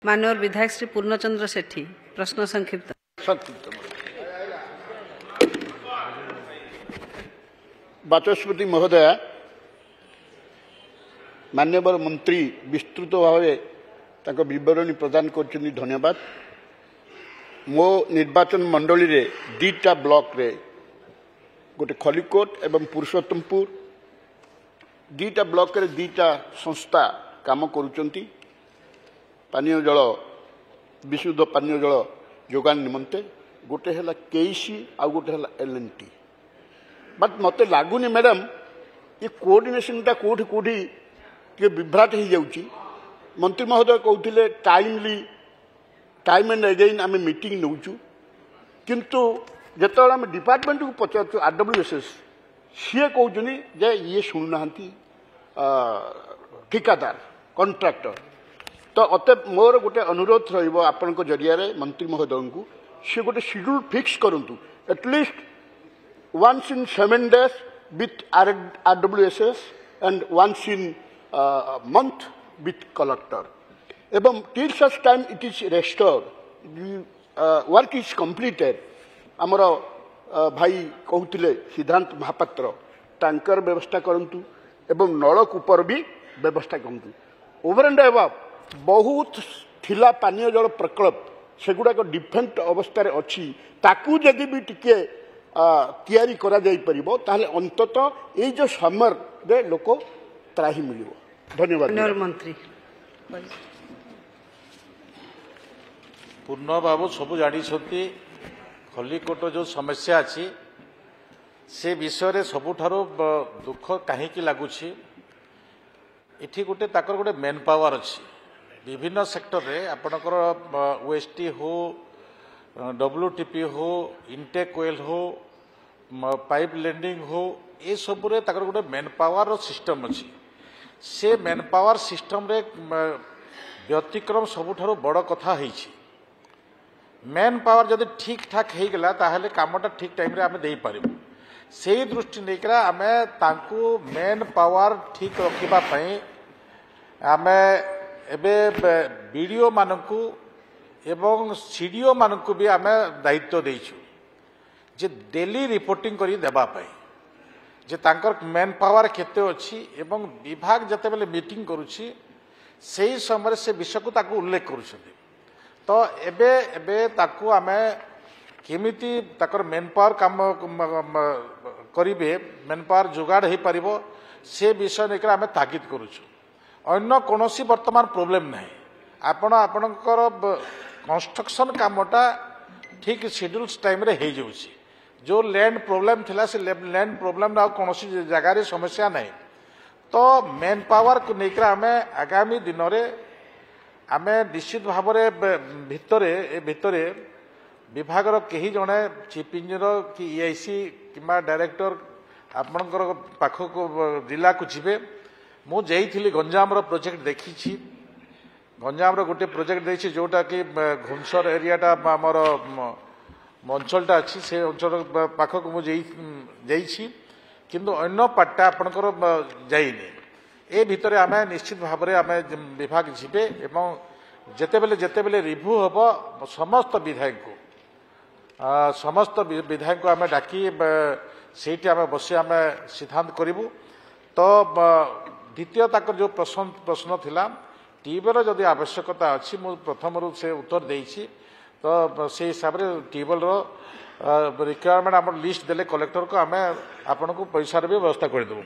माननीय विधायक श्री पूर्णचंद्र सेठी प्रश्न संक्षिप्त बाचस्पति महोदय मान्यवर मंत्री विस्तृत भाव बरणी प्रदान कर धन्यवाद। मो निर्वाचन मंडली रे दीटा ब्लॉक रे गोटे खलिकोट एवं पुरुषोत्तमपुर दीटा ब्लॉक रे दीटा संस्था काम करुचंती पानीय जल विशुद्ध पानीय जल जोगान निमंते गोटे है केसी आ गोटे है एल&टी बट मत लगुनि मैडम ये कोऑर्डिनेशन टा कोठी कोठी के विभ्राट हो जाउची। मंत्री महोदय कहते टाइम एंड अगेन आम मीटिंग नौचु किंतु जिते आम डिपार्टमेंट को पचार आरडब्ल्यूएसएस सी कहते जे ये शुणुना ठिकादार कंट्राक्टर तो अत मोर गोटे अनुरोध रही जरिया मंत्री महोदय को सी गोटे शेड्यूल फिक्स करूँ at least once in 7 days with RWSS and once in month with collector. Ebam till such time it is restored, work is completed. Amara भाई कहते सिद्धांत महापात्र टैंकर व्यवस्था करंतु एवं नलकूपर भी व्यवस्था करंतु। ओवर एंड अबव बहुत थिला पानीय जल प्रकल्प सेगुड़ाक डिफेक्ट अवस्था अच्छी ताकू जदि भी टिके तैयारी करा जाई परिबो ताहले अंततः ये जो समर रे लोक त्राही मिलिबो। धन्यवाद। मंत्री पूर्ण बाबू सब जानी खलिकोट जो समस्या अच्छी से विषय सबुठारो दुख कहीं लगुच इठी गोटे ताकर गोटे मेन पावर अच्छी विभिन्न सेक्टर रे आपणकर ओएसटी हो डब्ल्यूटीपी हो इनटेक ओएल हो पाइप लैंडिंग हो ये सब गोटे मेन पावर सिस्टम अच्छी से मेन पावर सिस्टम रे व्यतिक्रम सबुठारो बड़ कथा होईछि। मेन पावर जदि ठीक ठाक हो गला ताहले कामटा ठीक टाइम रे आमे देई पारिबो से दृष्टि नेकरा आमे तांकू मेन पावर ठीक रखिबा पई आमे एबे वीडियो मानकू एवं सीडीओ मानकू भी आमे दायित्व देइछु जे डेली रिपोर्टिंग करी देबा पई जे तांकर मेन पावर केते अछि एवं विभाग जते बेले मीटिंग करूछि सेही समय से विषय को ताकू उल्लेख करूछथि तो एबे एबे ताकू आमे केमिति ताकर मेन पावर काम करिवे मेन पावर जुगाड़ हे परिबो से विषय नेकर आमे ताकीद करूछु। अन्य कोनोसी वर्तमान प्रॉब्लम नाही आपण आपणकर कंस्ट्रक्शन कामटा ठीक शेड्यूल टाइम रे हे जाउछि जो लैंड प्रॉब्लम थिला से लैंड प्रॉब्लम ना कोनोसी जगह रे समस्या नाही तो मेन पावर को नेकर आमे आगामी दिन रे आमे निश्चित भाव भितरे विभाग कही जड़े चीफ इंजीनियर कि ईआईसी किंबा डायरेक्टर आपणकर पाखक जिला को जीवे मु जाइथिली गंजाम प्रोजेक्ट देखी गंजाम गोटे प्रोजेक्ट देखी जोटा कि घुमसर एरियाटा आमर अंचलटा अच्छी से अंचल पाखक मुझे किंतु अन्य पार्टा आपणकर जाइनी ए भितरे आमे निश्चित भाव में आमे विभाग जीवे एवं जेतेबेले रिव्यू हम समस्त विधायक को आमे डाकी सेठी आमे बसी आमे सिद्धांत करिवु तो द्वितीय ताकर जो प्रश्न थिला ट्यूबवेल जदि आवश्यकता अच्छी मु प्रथम से उत्तर देइछि तो से हिसाब रे ट्यूबवेल रो रिक्वायरमेंट आम लिस्ट देले कलेक्टर को आमे आपन को पैसा भी व्यवस्था कर देबु।